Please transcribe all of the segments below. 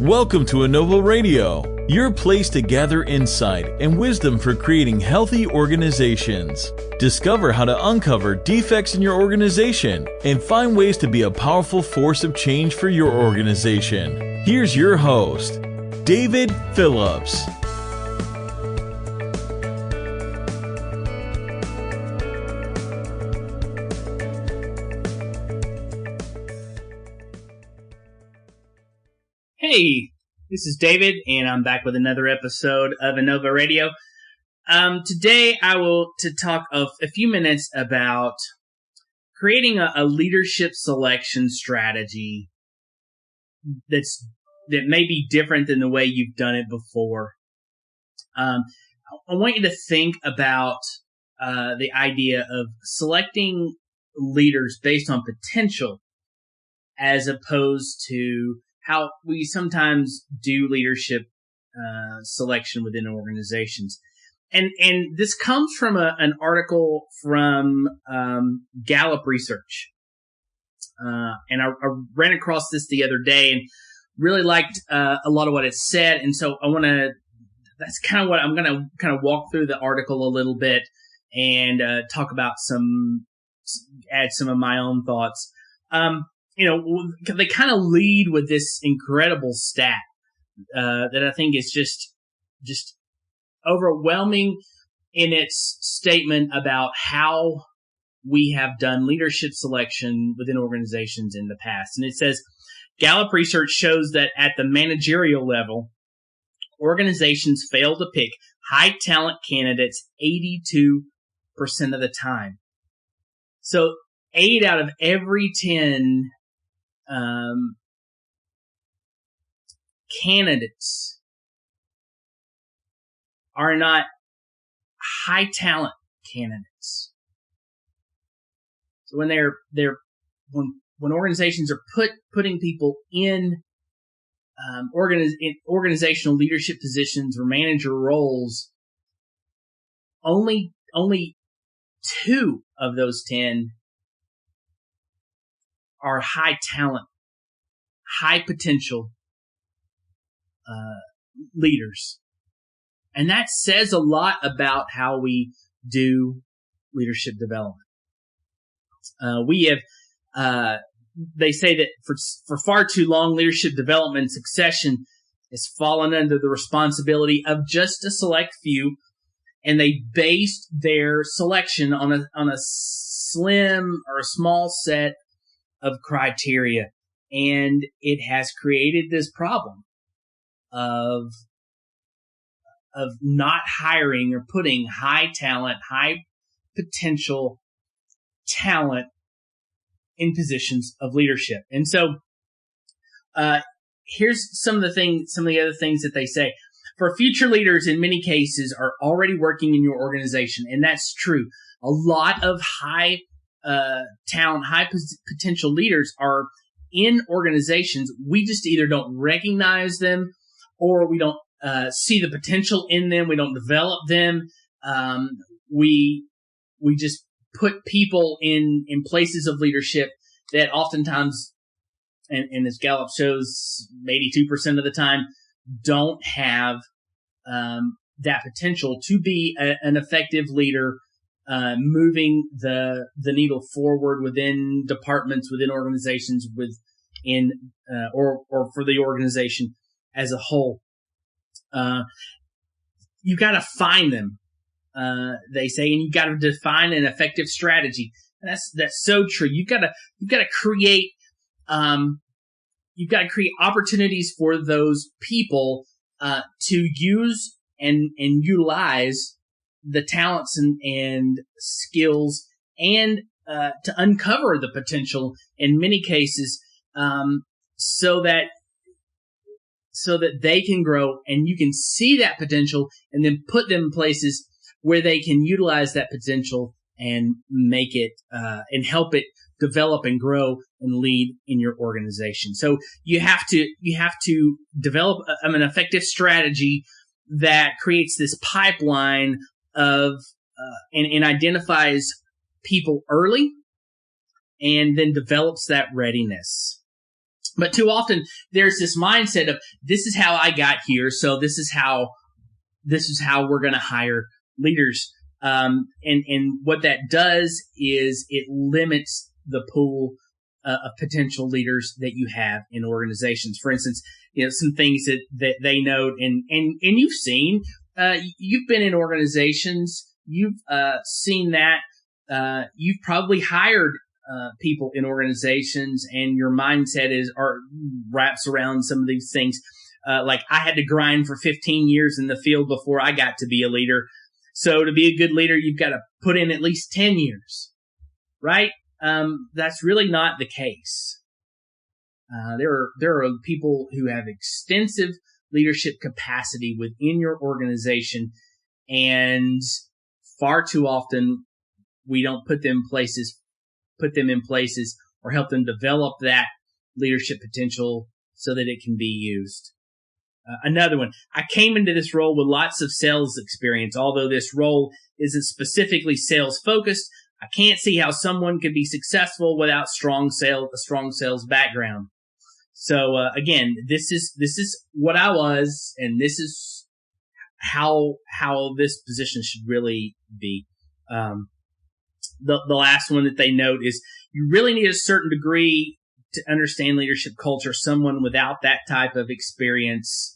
Welcome to enNovo Radio, your place to gather insight and wisdom for creating healthy organizations. Discover how to uncover defects in your organization and find ways to be a powerful force of change for your organization. Here's your host, David Phillips. Hey, this is David, and I'm back with another episode of enNovo Radio. Today, I will talk a few minutes about creating a leadership selection strategy that may be different than the way you've done it before. I want you to think about the idea of selecting leaders based on potential, as opposed to how we sometimes do leadership selection within organizations. And this comes from an article from Gallup research. And I ran across this the other day and really liked a lot of what it said. And so that's kind of what I'm going to kind of walk through the article a little bit and talk about add some of my own thoughts. They kind of lead with this incredible stat that I think is just overwhelming in its statement about how we have done leadership selection within organizations in the past. And it says, Gallup research shows that at the managerial level, organizations fail to pick high talent candidates 82% of the time. So 8 out of every 10 candidates are not high talent candidates. So when when organizations are putting people in organizational leadership positions or manager roles, only 2 of those 10 are high talent, high potential leaders. And that says a lot about how we do leadership development. They say that for far too long, leadership development and succession has fallen under the responsibility of just a select few, and they based their selection on a slim or a small set of criteria, and it has created this problem of not hiring or putting high talent, high potential talent in positions of leadership. And so, here's some of the other things that they say. For future leaders, in many cases, are already working in your organization, and that's true. A lot of high talent, high potential leaders are in organizations. We just either don't recognize them, or we don't see the potential in them. We don't develop them. We just put people in places of leadership that oftentimes, and as Gallup shows, 82% of the time, don't have that potential to be an effective leader, moving the needle forward within departments, within organizations, or for the organization as a whole. You got to find them, they say, and you got to define an effective strategy. And that's so true. You've got to create opportunities for those people to use and utilize the talents and skills, and to uncover the potential in many cases, so that they can grow, and you can see that potential and then put them in places where they can utilize that potential and make it and help it develop and grow and lead in your organization. So you have to develop an effective strategy that creates this pipeline of and identifies people early, and then develops that readiness. But too often there's this mindset of, this is how I got here, so this is how we're going to hire leaders. And what that does is it limits the pool of potential leaders that you have in organizations. For instance, some things that they note, and you've seen, you've been in organizations, you've seen that, you've probably hired people in organizations, and your mindset wraps around some of these things. Like, I had to grind for 15 years in the field before I got to be a leader. So to be a good leader, you've got to put in at least 10 years, right? That's really not the case. There are people who have extensive leadership capacity within your organization, and far too often we don't put them in places or help them develop that leadership potential so that it can be used. Another one, I came into this role with lots of sales experience. Although this role isn't specifically sales focused, I can't see how someone could be successful without a strong sales background. So again, this is what I was, and this is how this position should really be. The last one that they note is, you really need a certain degree to understand leadership culture. Someone without that type of experience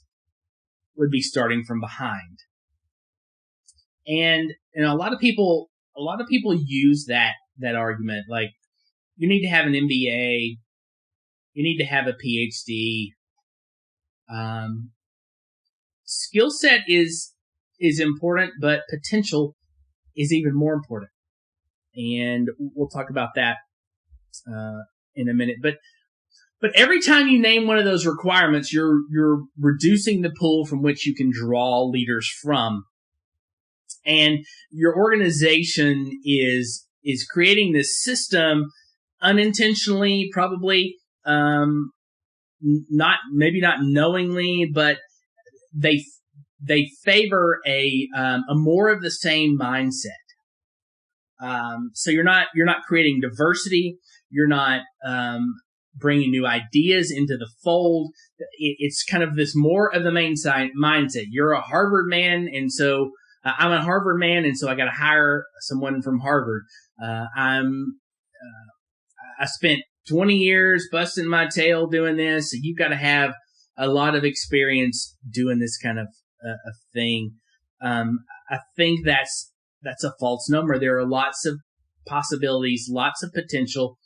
would be starting from behind. And a lot of people use that argument. Like, you need to have an MBA, you need to have a PhD. Skill set is important, but potential is even more important. And we'll talk about that in a minute. But every time you name one of those requirements, you're reducing the pool from which you can draw leaders from. And your organization is creating this system unintentionally, probably, maybe not knowingly, but they favor a more of the same mindset. So you're not creating diversity. You're not bringing new ideas into the fold. It's kind of this more of the mindset. You're a Harvard man, and so I'm a Harvard man, and so I got to hire someone from Harvard. I spent 20 years busting my tail doing this, so you've got to have a lot of experience doing this kind of thing. I think that's a false number. There are lots of possibilities, lots of potential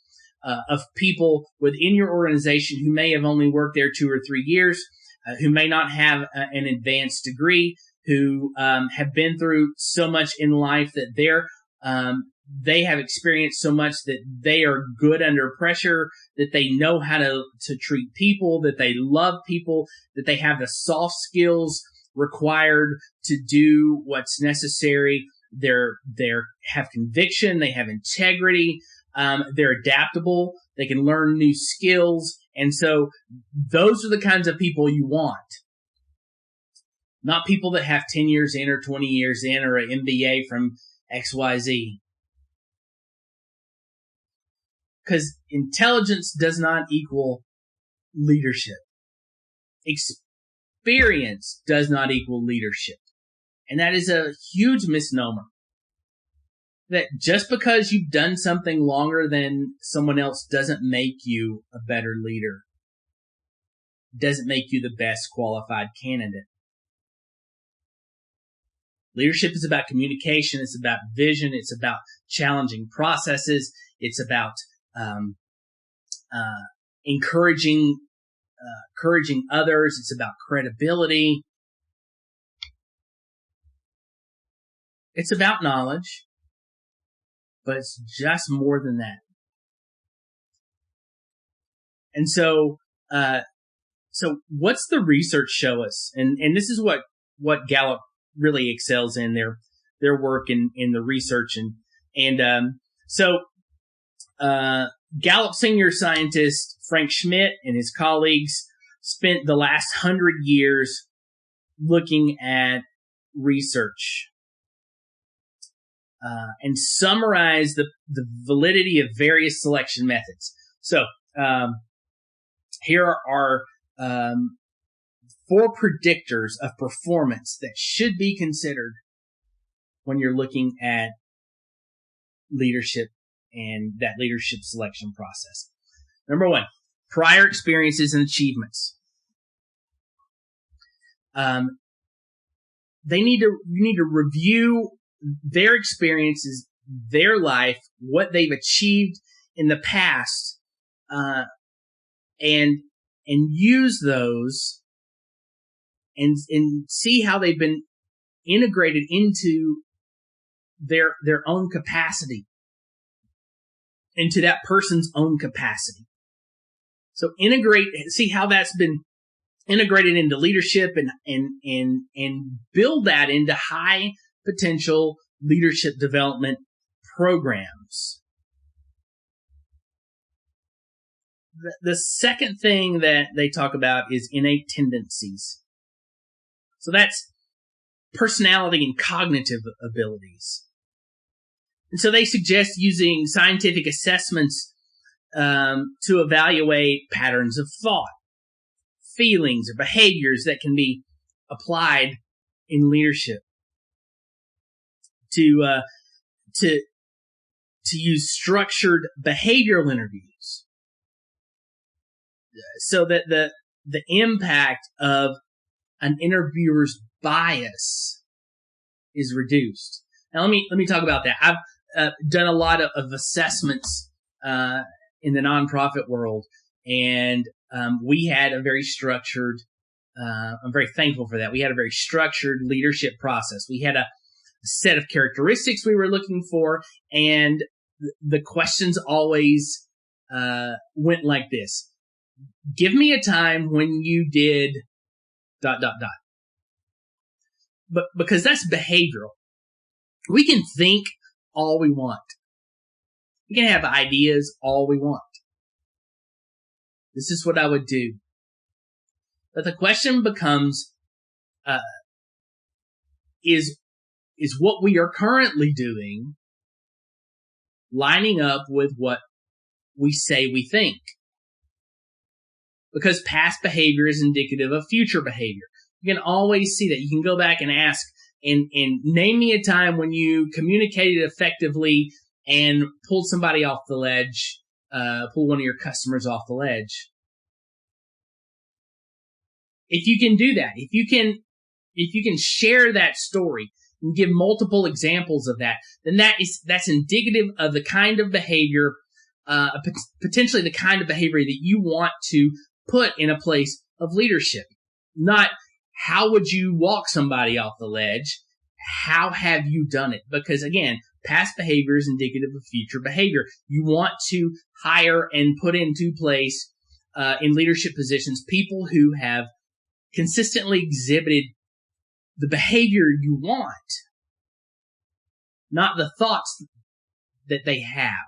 of people within your organization who may have only worked there 2 or 3 years, who may not have an advanced degree, who have been through so much in life that they have experienced so much that they are good under pressure, that they know how to treat people, that they love people, that they have the soft skills required to do what's necessary. They're have conviction, they have integrity, they're adaptable, they can learn new skills, and so those are the kinds of people you want. Not people that have 10 years in or 20 years in or an MBA from XYZ. Because intelligence does not equal leadership. Experience does not equal leadership. And that is a huge misnomer. That just because you've done something longer than someone else doesn't make you a better leader. Doesn't make you the best qualified candidate. Leadership is about communication. It's about vision. It's about challenging processes. It's about encouraging others. It's about credibility. It's about knowledge, but it's just more than that. And so what's the research show us? And this is what Gallup really excels in their work in the research. So Gallup senior scientist Frank Schmidt and his colleagues spent the last 100 years looking at research and summarized the validity of various selection methods. So Here are 4 predictors of performance that should be considered when you're looking at leadership and that leadership selection process. Number 1, prior experiences and achievements. You need to review their experiences, their life, what they've achieved in the past, and use those and see how they've been integrated into their own capacity, into that person's own capacity. So see how that's been integrated into leadership and build that into high potential leadership development programs. The second thing that they talk about is innate tendencies. So that's personality and cognitive abilities. And so they suggest using scientific assessments to evaluate patterns of thought, feelings, or behaviors that can be applied in leadership. To use structured behavioral interviews so that the impact of an interviewer's bias is reduced. Now let me talk about that. I've done a lot of assessments in the nonprofit world, and we had a very structured. I'm very thankful for that. We had a very structured leadership process. We had a set of characteristics we were looking for, and the questions always went like this: give me a time when you did ... But because that's behavioral, we can think all we want. We can have ideas all we want. This is what I would do. But the question becomes, is what we are currently doing lining up with what we say we think? Because past behavior is indicative of future behavior. You can always see that. You can go back and ask and name me a time when you communicated effectively and pulled somebody off the ledge, pull one of your customers off the ledge. If you can do that, if you can share that story and give multiple examples of that, then that's indicative of the kind of behavior, potentially the kind of behavior that you want to put in a place of leadership. Not how would you walk somebody off the ledge? How have you done it? Because again, past behavior is indicative of future behavior. You want to hire and put into place in leadership positions people who have consistently exhibited the behavior you want, not the thoughts that they have.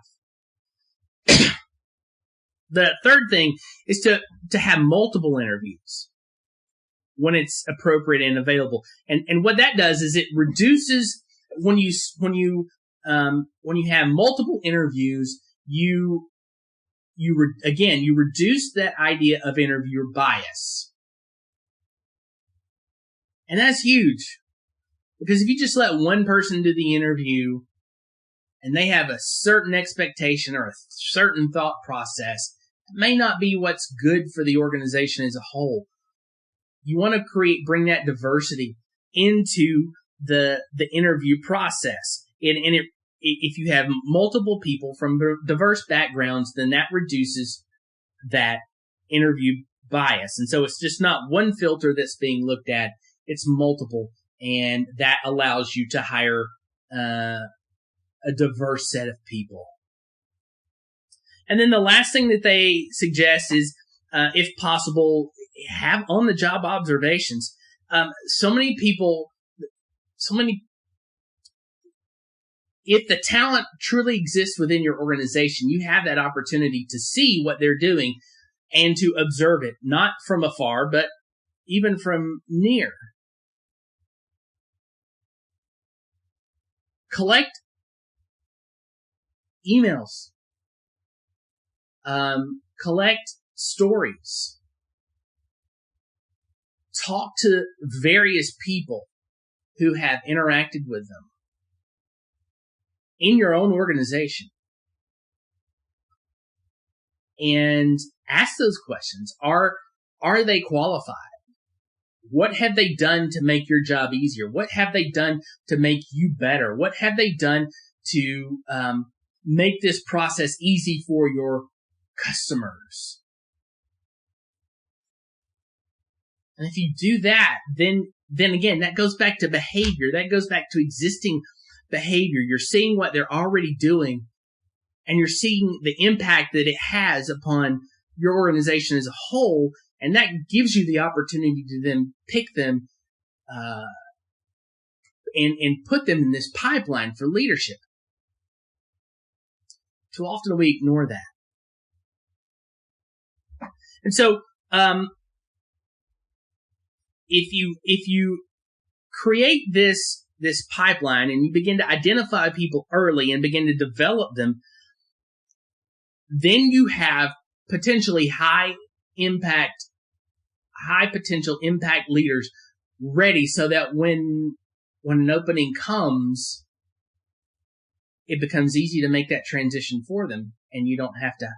The third thing is to have multiple interviews when it's appropriate and available. And what that does is it reduces when you have multiple interviews, you reduce that idea of interviewer bias. And that's huge, because if you just let one person do the interview and they have a certain expectation or a certain thought process, it may not be what's good for the organization as a whole. You want to bring that diversity into the interview process. And if you have multiple people from diverse backgrounds, then that reduces that interview bias. And so it's just not one filter that's being looked at, it's multiple. And that allows you to hire a diverse set of people. And then the last thing that they suggest is, if possible, have on-the-job observations. If the talent truly exists within your organization, you have that opportunity to see what they're doing and to observe it, not from afar, but even from near. Collect emails. Collect stories. Talk to various people who have interacted with them in your own organization. And ask those questions. Are they qualified? What have they done to make your job easier? What have they done to make you better? What have they done to make this process easy for your customers? And if you do that, then again, that goes back to behavior. That goes back to existing behavior. You're seeing what they're already doing, and you're seeing the impact that it has upon your organization as a whole. And that gives you the opportunity to then pick them and put them in this pipeline for leadership. Too often we ignore that. And so, if you create this pipeline and you begin to identify people early and begin to develop them, then you have potentially high potential impact leaders ready, so that when an opening comes, it becomes easy to make that transition for them, and you don't have to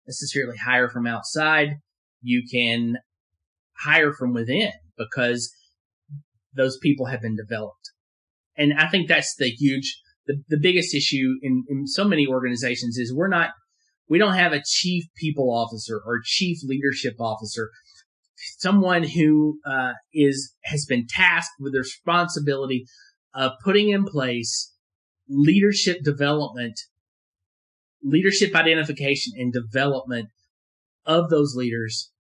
necessarily hire from outside. You can hire from within because those people have been developed. And I think that's the biggest issue in so many organizations is we don't have a chief people officer or chief leadership officer, someone who has been tasked with the responsibility of putting in place leadership development, leadership identification and development of those leaders,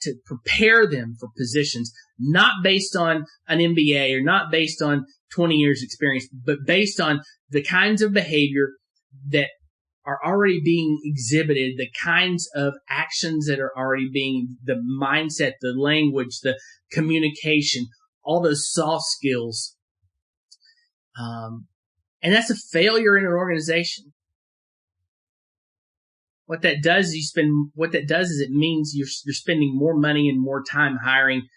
to prepare them for positions, not based on an MBA or not based on 20 years experience, but based on the kinds of behavior that are already being exhibited, the kinds of actions that are already being, the mindset, the language, the communication, all those soft skills. And that's a failure in an organization. What that does is it means you're spending more money and more time hiring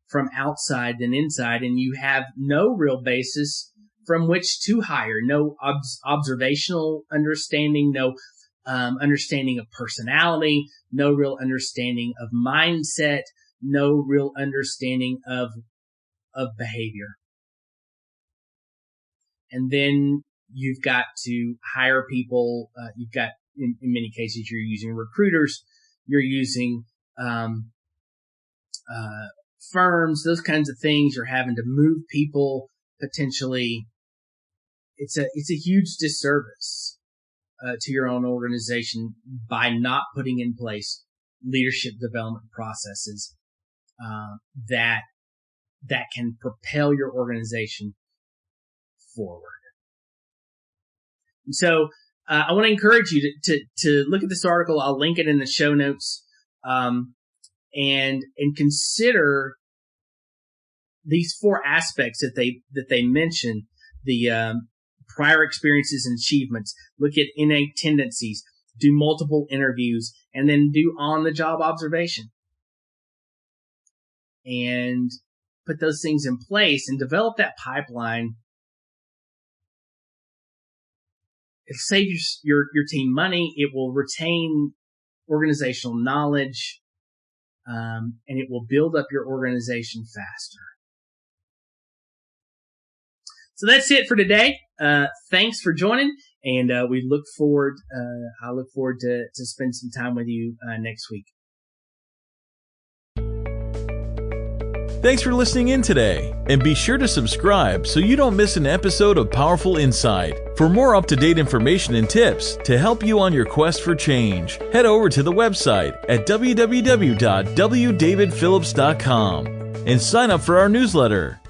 from outside than inside, and you have no real basis from which to hire, no observational understanding, no understanding of personality, no real understanding of mindset, no real understanding of behavior. And then you've got to hire people. You've got, in many cases, you're using recruiters, you're using firms, those kinds of things. You're having to move people potentially. It's a huge disservice to your own organization by not putting in place leadership development processes that can propel your organization forward. And so I want to encourage you to look at this article. I'll link it in the show notes, and consider these 4 aspects that they mention: the prior experiences and achievements, look at innate tendencies, do multiple interviews, and then do on-the-job observation. And put those things in place and develop that pipeline. It'll save your team money. It will retain organizational knowledge, and it will build up your organization faster. So that's it for today. Thanks for joining, and I look forward to spend some time with you next week. Thanks for listening in today, and be sure to subscribe so you don't miss an episode of Powerful Insight. For more up-to-date information and tips to help you on your quest for change, head over to the website at www.wdavidphillips.com and sign up for our newsletter.